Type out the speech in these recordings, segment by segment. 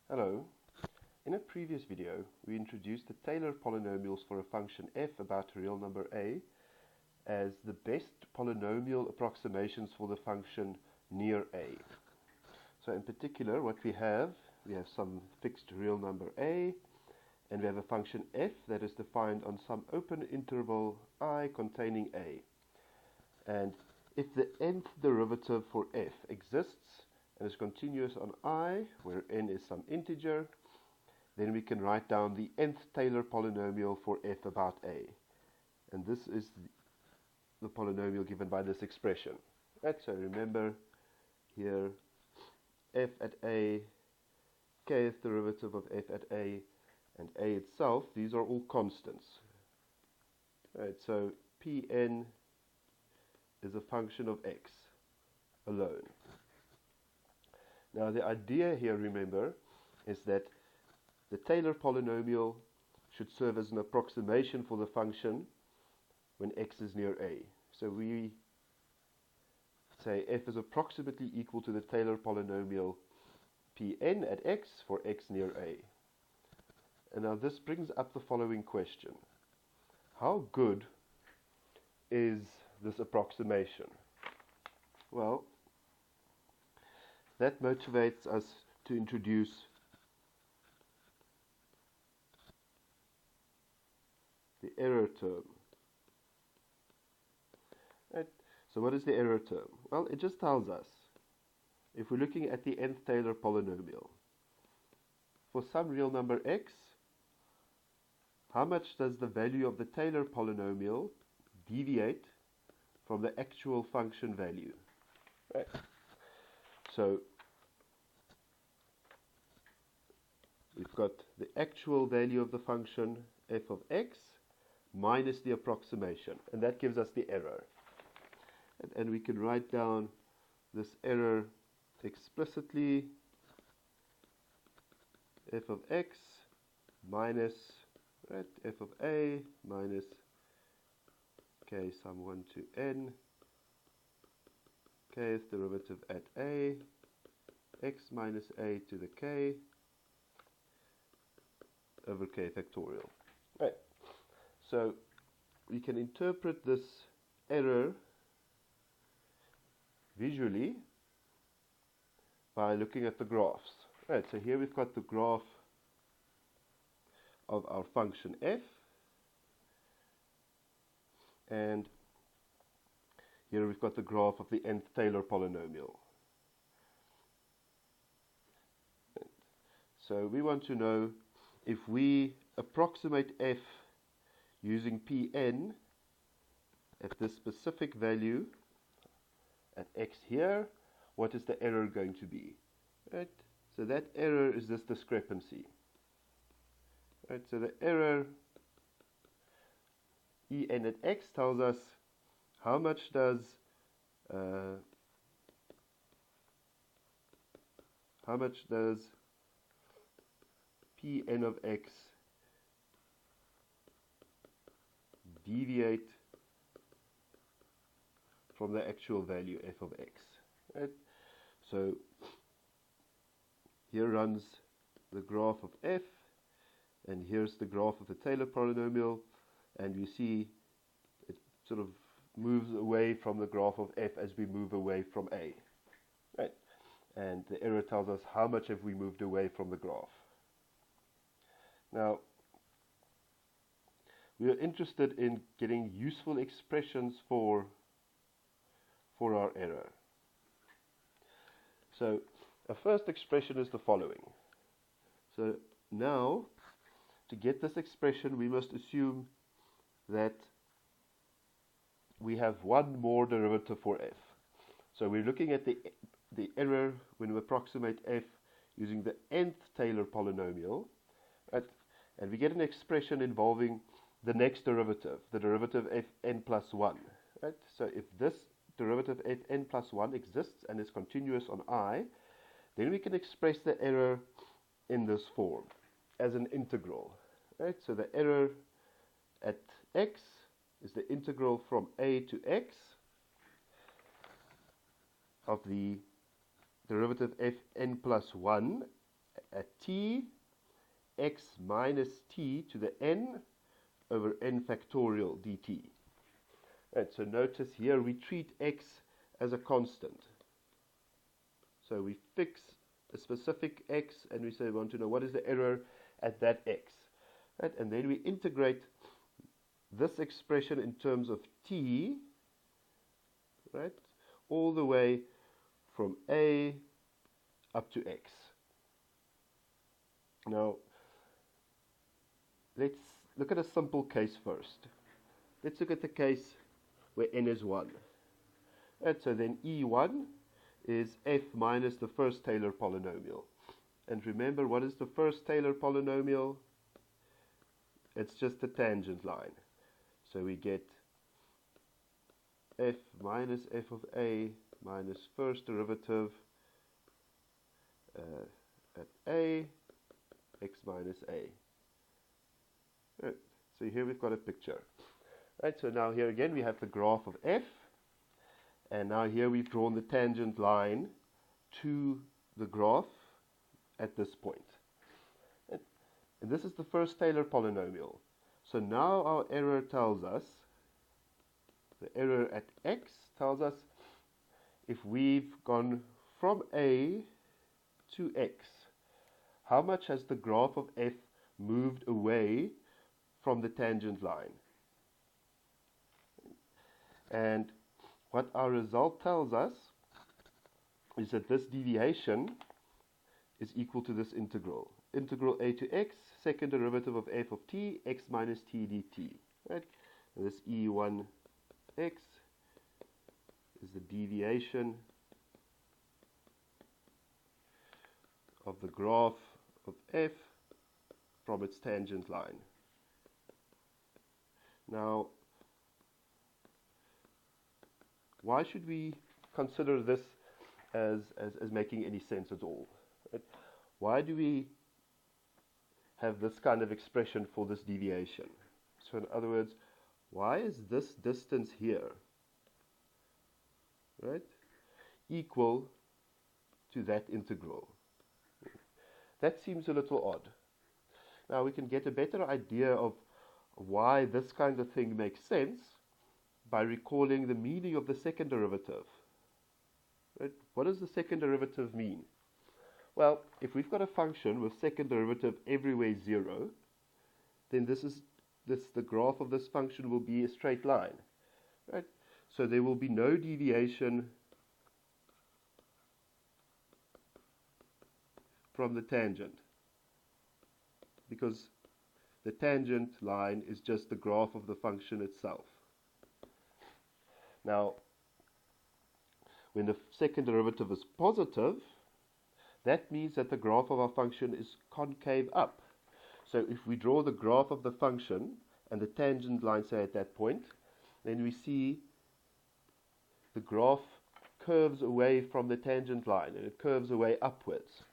Hello. In a previous video, we introduced the Taylor polynomials for a function f about a real number a as the best polynomial approximations for the function near a. So in particular, what we have some fixed real number a, and we have a function f that is defined on some open interval I containing a. And if the nth derivative for f exists and is continuous on I, where n is some integer, then we can write down the nth Taylor polynomial for f about a. And this is the polynomial given by this expression. Right, so remember here, f at a, kth derivative of f at a, and a itself, these are all constants. Right, so Pn is a function of x alone. Now the idea here, remember, is that the Taylor polynomial should serve as an approximation for the function when x is near a. So we say f is approximately equal to the Taylor polynomial Pn at x for x near a. And now this brings up the following question. How good is this approximation? Well, that motivates us to introduce the error term. Right. So what is the error term? Well, it just tells us, if we're looking at the nth Taylor polynomial, for some real number x, how much does the value of the Taylor polynomial deviate from the actual function value? Right. So we've got the actual value of the function f of x minus the approximation, and that gives us the error. And we can write down this error explicitly: f of x minus f of a minus k sum 1 to n, kth derivative at a, x minus a to the k over k factorial. Right. So we can interpret this error visually by looking at the graphs. Right, so here we've got the graph of our function f, and here we've got the graph of the nth Taylor polynomial. So we want to know, if we approximate f using Pn at this specific value at x here, what is the error going to be? Right? So that error is this discrepancy. Right? So the error En at x tells us how much does Pn of x deviate from the actual value f of x. Right? So here runs the graph of f, and here's the graph of the Taylor polynomial, and you see it sort of moves away from the graph of f as we move away from a. Right? And the error tells us how much have we moved away from the graph. Now, we are interested in getting useful expressions for our error. So our first expression is the following. So now, to get this expression, we must assume that we have one more derivative for f. So we're looking at the error when we approximate f using the nth Taylor polynomial, right? And we get an expression involving the next derivative, the derivative fn plus 1. Right? So if this derivative fn plus 1 exists and is continuous on I, then we can express the error in this form as an integral. Right? So the error at x is the integral from a to x of the derivative fn plus 1 at t, x minus t to the n over n factorial dt. And so notice here we treat x as a constant. So we fix a specific x and we say we want to know what is the error at that x. Right? And then we integrate this expression in terms of t, right, all the way from a up to x. Now, let's look at a simple case first. Let's look at the case where n is 1. Right, so then E1 is f minus the first Taylor polynomial. And remember, what is the first Taylor polynomial? It's just the tangent line. So we get f minus f of a minus first derivative at a, x minus a. Right. So here we've got a picture. Right, so now here again we have the graph of f, and now here we've drawn the tangent line to the graph at this point. And this is the first Taylor polynomial. So now our error tells us, the error at x tells us if we've gone from a to x, how much has the graph of f moved away from the tangent line? And what our result tells us is that this deviation is equal to this integral. Integral a to x, second derivative of f of t, x minus t dt. Right? And this E1x is the deviation of the graph of f from its tangent line. Now, why should we consider this as making any sense at all? Right? Why do we have this kind of expression for this deviation? So in other words, why is this distance here, right, equal to that integral? That seems a little odd. Now we can get a better idea of why this kind of thing makes sense by recalling the meaning of the second derivative. Right? What does the second derivative mean? Well, if we've got a function with second derivative everywhere 0, then the graph of this function will be a straight line. Right? So there will be no deviation from the tangent, because the tangent line is just the graph of the function itself. Now, when the second derivative is positive, that means that the graph of our function is concave up. So if we draw the graph of the function and the tangent line, say at that point, then we see the graph curves away from the tangent line, and it curves away upwards.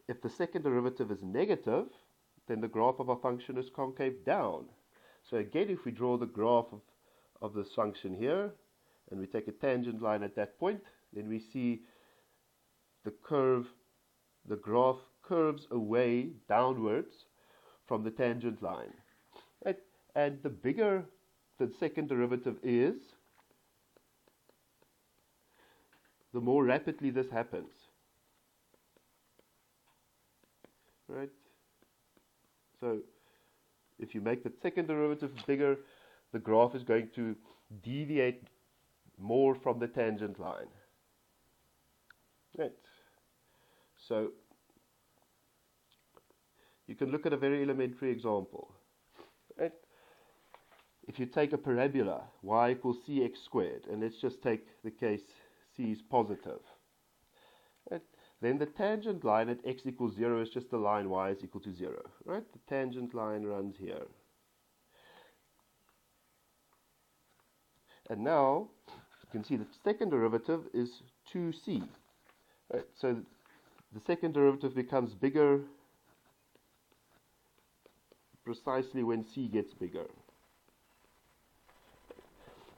If the second derivative is negative, then the graph of our function is concave down. So again, if we draw the graph of this function here, and we take a tangent line at that point, then we see the graph curves away downwards from the tangent line. Right? And the bigger the second derivative is, the more rapidly this happens. Right? So if you make the second derivative bigger, the graph is going to deviate more from the tangent line. Right. So you can look at a very elementary example. Right? If you take a parabola, y equals cx squared, and let's just take the case c is positive. Right? Then the tangent line at x equals 0 is just the line y is equal to 0. Right? The tangent line runs here. And now you can see the second derivative is 2c. Right? So the second derivative becomes bigger precisely when c gets bigger.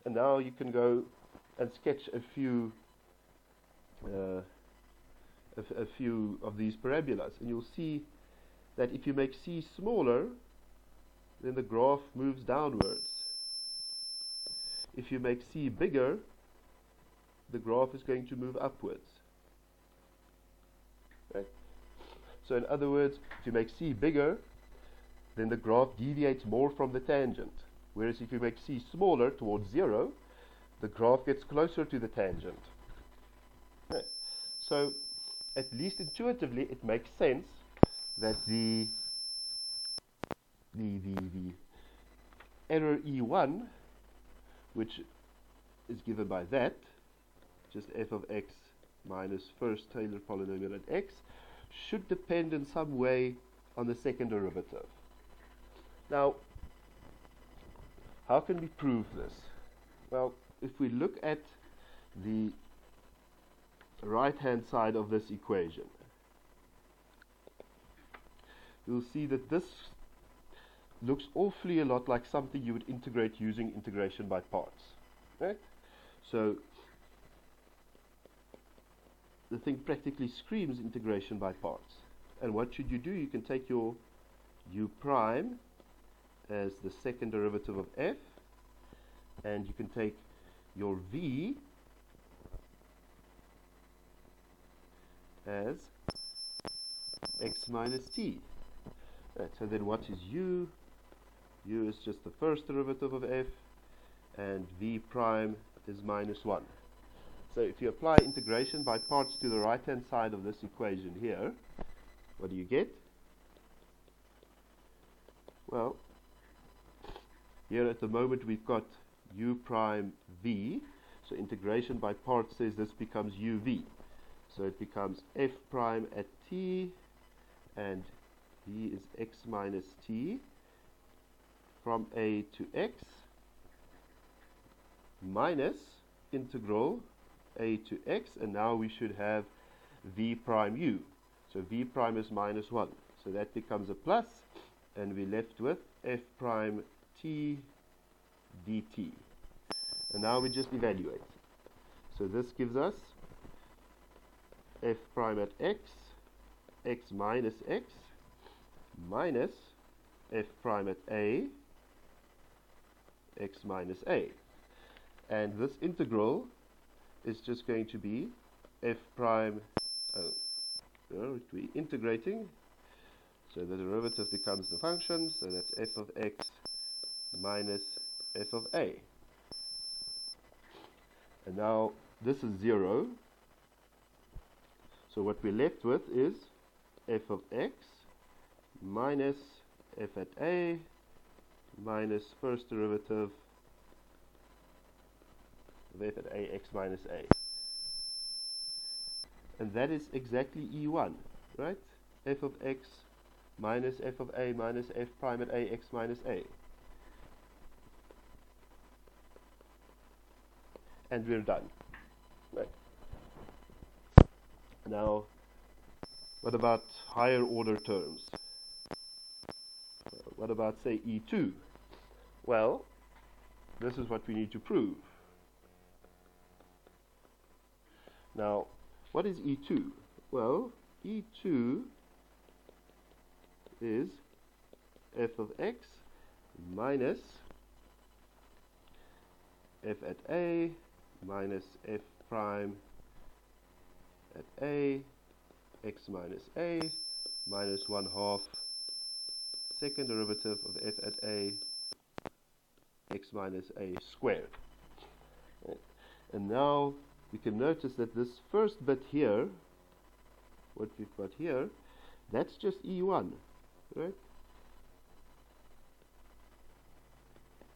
And now you can go and sketch a few a few of these parabolas, and you'll see that if you make c smaller, then the graph moves downwards. If you make c bigger, the graph is going to move upwards. Right? So in other words, if you make c bigger, then the graph deviates more from the tangent. Whereas if you make c smaller, towards 0, the graph gets closer to the tangent. Right. So at least intuitively, it makes sense that the error E1, which is given by that, just f of x minus first Taylor polynomial at x, should depend in some way on the second derivative. Now, how can we prove this? Well, if we look at the right-hand side of this equation, you'll see that this looks awfully a lot like something you would integrate using integration by parts. Right? So the thing practically screams integration by parts. And what should you do? You can take your u prime as the second derivative of f, and you can take your v as x minus t. Right, so then what is u? U is just the first derivative of f, and v prime is minus 1. So if you apply integration by parts to the right-hand side of this equation here, what do you get? Well, here at the moment we've got u prime v, so integration by parts says this becomes uv. So it becomes f prime at t, and v is x minus t from a to x minus integral a to x, and now we should have v prime u. So v prime is minus 1. So that becomes a plus, and we're left with f prime t dt. And now we just evaluate. So this gives us f prime at x, x minus x, minus f prime at a, x minus a. And this integral is just going to be f prime, we're integrating, so the derivative becomes the function, so that's f of x minus f of a. And now this is 0, so what we're left with is f of x minus f at a minus first derivative of f at a, x minus a. And that is exactly E1, right? F of x minus f of a minus f prime at a, x minus a. And we're done. Right. Now, what about higher order terms? What about, say, E2? Well, this is what we need to prove. Now, what is E2? Well, E2 is f of x minus f at a minus f prime at a, x minus a, minus 1/2 second derivative of f at a, x minus a squared. Right. And now you can notice that this first bit here, what we've got here, that's just E1, right?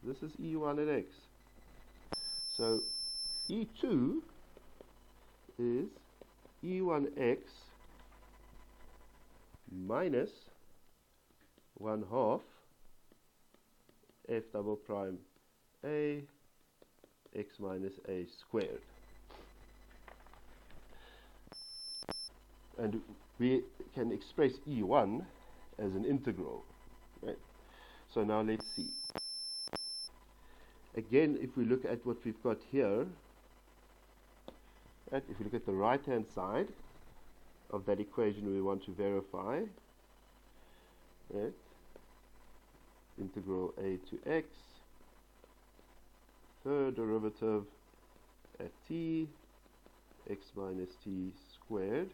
This is E1 at x. So E2 is E1x minus 1/2 f double prime a, x minus a squared. And we can express E1 as an integral, right? So now let's see. Again, if we look at what we've got here, right, if we look at the right-hand side, of that equation we want to verify. Right? Integral a to x, third derivative at t, x minus t squared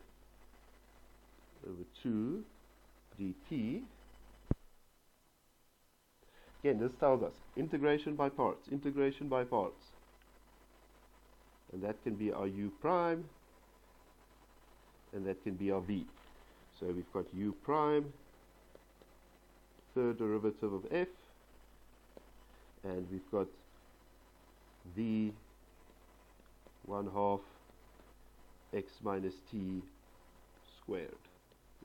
over 2 dt. Again, this tells us integration by parts, integration by parts. And that can be our u prime, and that can be our v. So we've got u prime, third derivative of f, and we've got v 1/2 x minus t squared.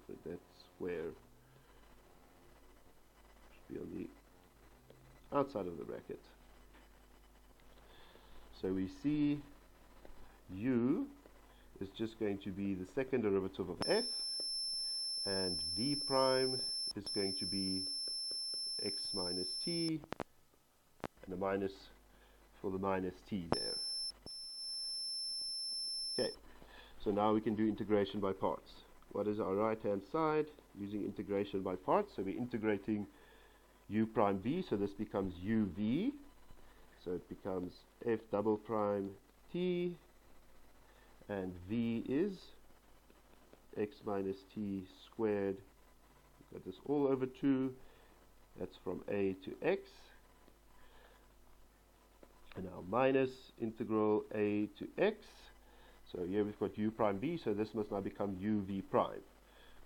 So that square should be on the outside of the bracket. So we see u is just going to be the second derivative of f, and v prime is going to be x minus t, and a minus for the minus t there. Okay, so now we can do integration by parts. What is our right hand side? Using integration by parts, so we're integrating u prime v, so this becomes uv, so it becomes f double prime t, and v is x minus t squared. We've got this all over 2, that's from a to x, and now minus integral a to x. So here we've got u prime v, so this must now become uv prime.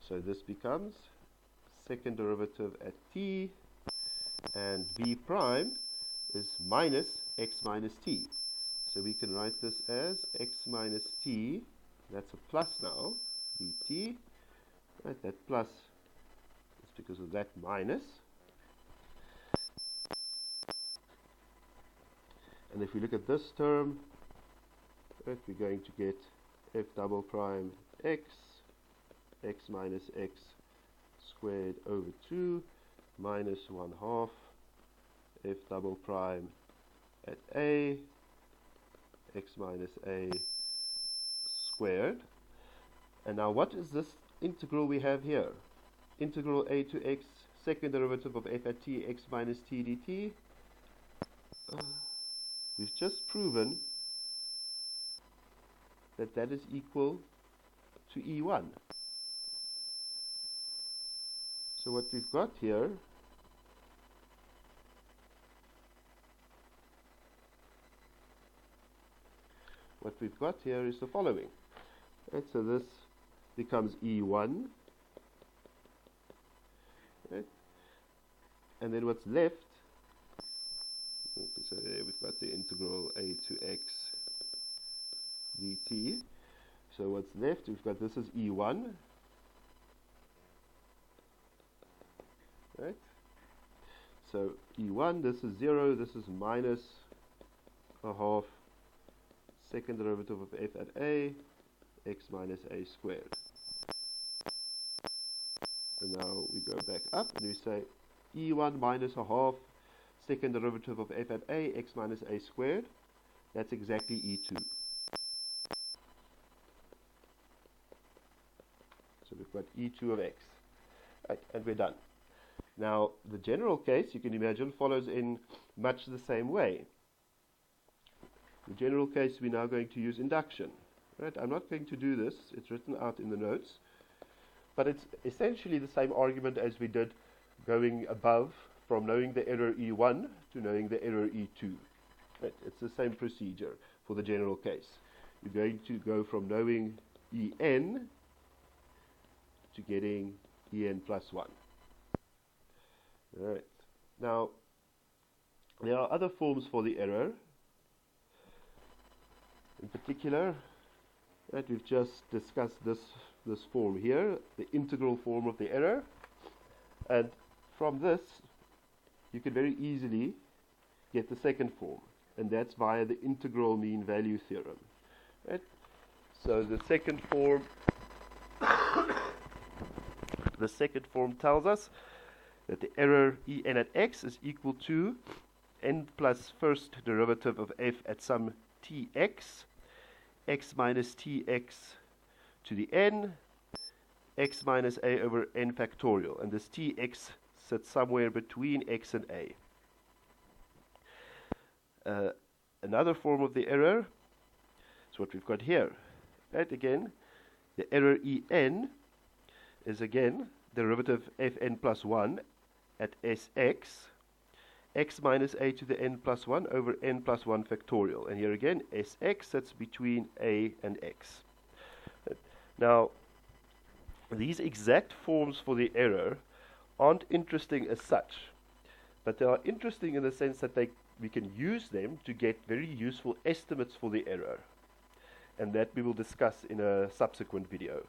So this becomes second derivative at t, and v prime is minus x minus t. So we can write this as x minus t, that's a plus now, dt. Right, that plus is because of that minus. And if we look at this term, right, we're going to get f double prime x, x minus x squared over 2, minus 1/2 f double prime at a, x minus a squared. And now what is this integral we have here? Integral a to x, second derivative of f at t, x minus t dt. We've just proven that that is equal to E1. So what we've got here is the following. Right, so this becomes E1. Right? And then what's left, so there we've got the integral a to x dt. So what's left, we've got this is E1. Right? So E1, this is 0, this is minus 1/2 second derivative of f at a, x minus a squared. And now we go back up and we say E1 minus 1/2 second derivative of f at a, x minus a squared. That's exactly E2. So we've got E2 of x. Right, and we're done. Now, the general case, you can imagine, follows in much the same way. The general case, we're now going to use induction. Right? I'm not going to do this. It's written out in the notes. But it's essentially the same argument as we did going above, from knowing the error E1 to knowing the error E2. Right? It's the same procedure for the general case. You're going to go from knowing En to getting En plus 1. Alright. Now, there are other forms for the error. In particular, right, we've just discussed this form here, the integral form of the error. And from this, you can very easily get the second form, and that's via the integral mean value theorem. Right? So the second form tells us that the error En at x is equal to n plus first derivative of f at some tx, x minus tx to the n, x minus a over n factorial, and this tx sits somewhere between x and a. Another form of the error is what we've got here. Right, again, the error en is again derivative fn plus 1 at sx, x minus a to the n plus 1 over n plus 1 factorial. And here again, sx sits between a and x. Now, these exact forms for the error aren't interesting as such, but they are interesting in the sense that we can use them to get very useful estimates for the error, and that we will discuss in a subsequent video.